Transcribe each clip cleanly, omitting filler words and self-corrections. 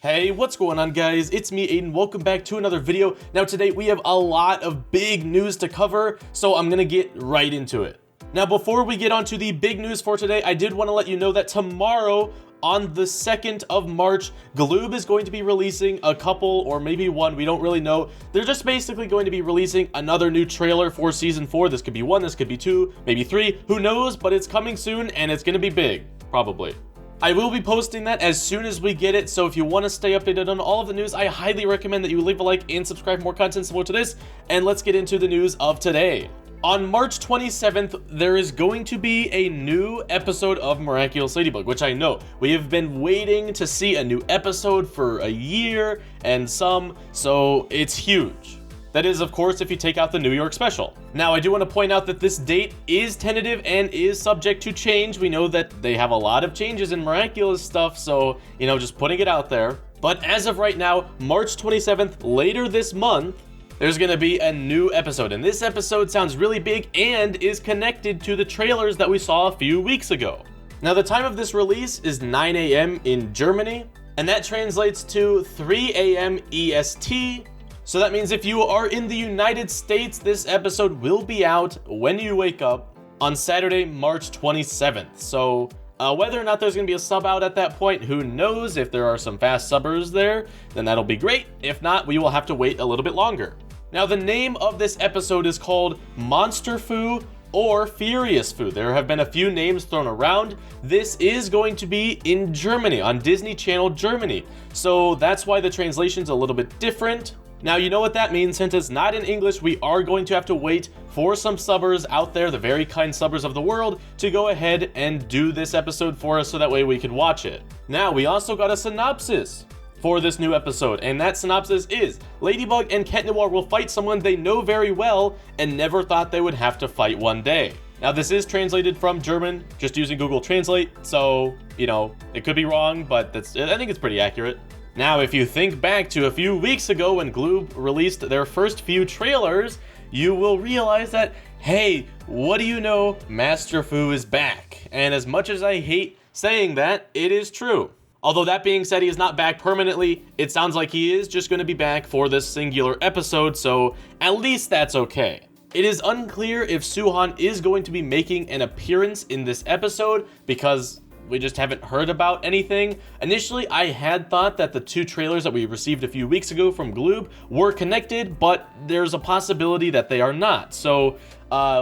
Hey, what's going on guys? It's me, Aiden. Welcome back to another video. Now today we have a lot of big news to cover, so I'm gonna get right into it. Now before we get on to the big news for today, I did want to let you know that tomorrow, on the 2nd of March, Gloob is going to be releasing a couple, or maybe one, we don't really know. They're just basically going to be releasing another new trailer for Season 4. This could be 1, this could be 2, maybe 3, who knows, but it's coming soon and it's gonna be big, probably. I will be posting that as soon as we get it, so if you want to stay updated on all of the news, I highly recommend that you leave a like and subscribe for more content similar to this, and let's get into the news of today. On March 27th, there is going to be a new episode of Miraculous Ladybug, which I know we have been waiting to see a new episode for a year and some, so it's huge. That is, of course, if you take out the New York special. Now, I do want to point out that this date is tentative and is subject to change. We know that they have a lot of changes in Miraculous stuff, so, you know, just putting it out there. But as of right now, March 27th, later this month, there's gonna be a new episode. And this episode sounds really big and is connected to the trailers that we saw a few weeks ago. Now, the time of this release is 9 a.m. in Germany, and that translates to 3 a.m. EST. So that means if you are in the United States, this episode will be out when you wake up on Saturday, March 27th. So whether or not there's going to be a sub out at that point, who knows? If there are some fast subbers there, then that'll be great. If not, we will have to wait a little bit longer. Now, the name of this episode is called Monster Fu or Furious Fu. There have been a few names thrown around. This is going to be in Germany, on Disney Channel Germany. So that's why the translation's a little bit different. Now, you know what that means. Since it's not in English, we are going to have to wait for some subbers out there, the very kind subbers of the world, to go ahead and do this episode for us so that way we can watch it. Now, we also got a synopsis for this new episode, and that synopsis is: Ladybug and Cat Noir will fight someone they know very well and never thought they would have to fight one day. Now, this is translated from German, just using Google Translate, so, you know, it could be wrong, but I think it's pretty accurate. Now, if you think back to a few weeks ago when Gloob released their first few trailers, you will realize that, hey, what do you know, Master Fu is back. And as much as I hate saying that, it is true. Although that being said, he is not back permanently. It sounds like he is just going to be back for this singular episode, so at least that's okay. It is unclear if Suhan is going to be making an appearance in this episode because we just haven't heard about anything. Initially, I had thought that the two trailers that we received a few weeks ago from Gloob were connected, but there's a possibility that they are not. So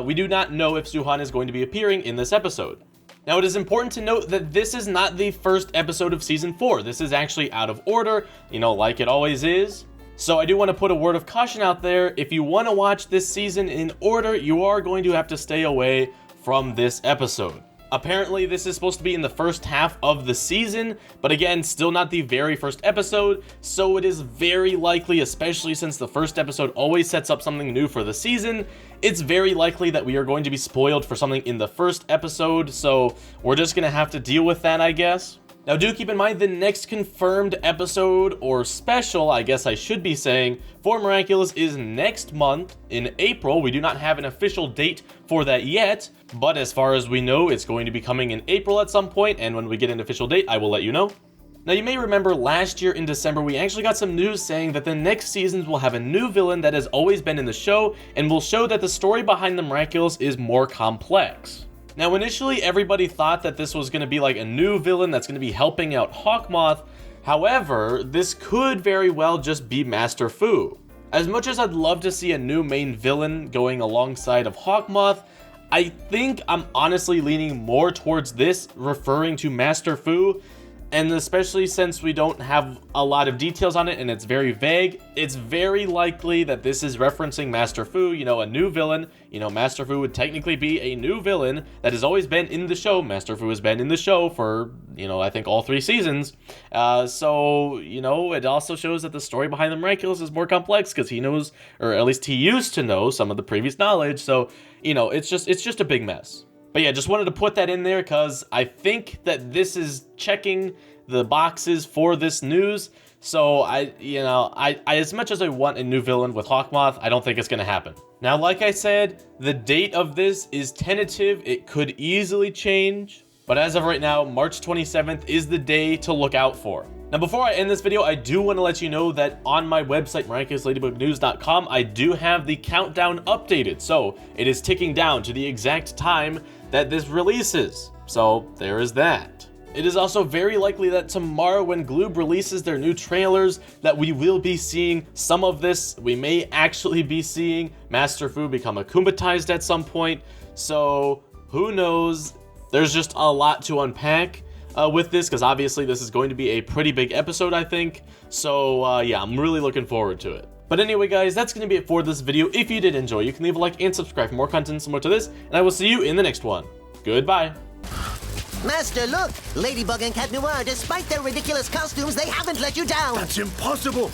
we do not know if Suhan is going to be appearing in this episode. Now, it is important to note that this is not the first episode of Season 4. This is actually out of order, you know, like it always is. So I do want to put a word of caution out there. If you want to watch this season in order, you are going to have to stay away from this episode. Apparently, this is supposed to be in the first half of the season, but again, still not the very first episode, so it is very likely, especially since the first episode always sets up something new for the season, it's very likely that we are going to be spoiled for something in the first episode, so we're just gonna have to deal with that, I guess. Now, do keep in mind the next confirmed episode, or special, I guess I should be saying, for Miraculous is next month in April. We do not have an official date for that yet, but as far as we know, it's going to be coming in April at some point, and when we get an official date, I will let you know. Now, you may remember last year in December, we actually got some news saying that the next seasons will have a new villain that has always been in the show, and will show that the story behind the Miraculous is more complex. Now, initially, everybody thought that this was going to be like a new villain that's going to be helping out Hawkmoth. However, this could very well just be Master Fu. As much as I'd love to see a new main villain going alongside of Hawkmoth, I think I'm honestly leaning more towards this referring to Master Fu. And especially since we don't have a lot of details on it and it's very vague, it's very likely that this is referencing Master Fu, you know, a new villain. You know, Master Fu would technically be a new villain that has always been in the show. Master Fu has been in the show for, you know, I think all 3 seasons. So, you know, it also shows that the story behind the Miraculous is more complex because he knows, or at least he used to know, some of the previous knowledge. So, you know, it's just a big mess. But yeah, just wanted to put that in there because I think that this is checking the boxes for this news. So I as much as I want a new villain with Hawkmoth, I don't think it's going to happen. Now, like I said, the date of this is tentative. It could easily change. But as of right now, March 27th is the day to look out for. Now, before I end this video, I do want to let you know that on my website, miraculousladybugnews.com, I do have the countdown updated. So it is ticking down to the exact time that this releases. So there is that. It is also very likely that tomorrow when Gloob releases their new trailers that we will be seeing some of this. We may actually be seeing Master Fu become akumatized at some point. So who knows? There's just a lot to unpack with this, because obviously this is going to be a pretty big episode, I think. So yeah, I'm really looking forward to it. But anyway, guys, that's going to be it for this video. If you did enjoy, you can leave a like and subscribe for more content similar to this, and I will see you in the next one. Goodbye. Master, look! Ladybug and Cat Noir, despite their ridiculous costumes, they haven't let you down! That's impossible!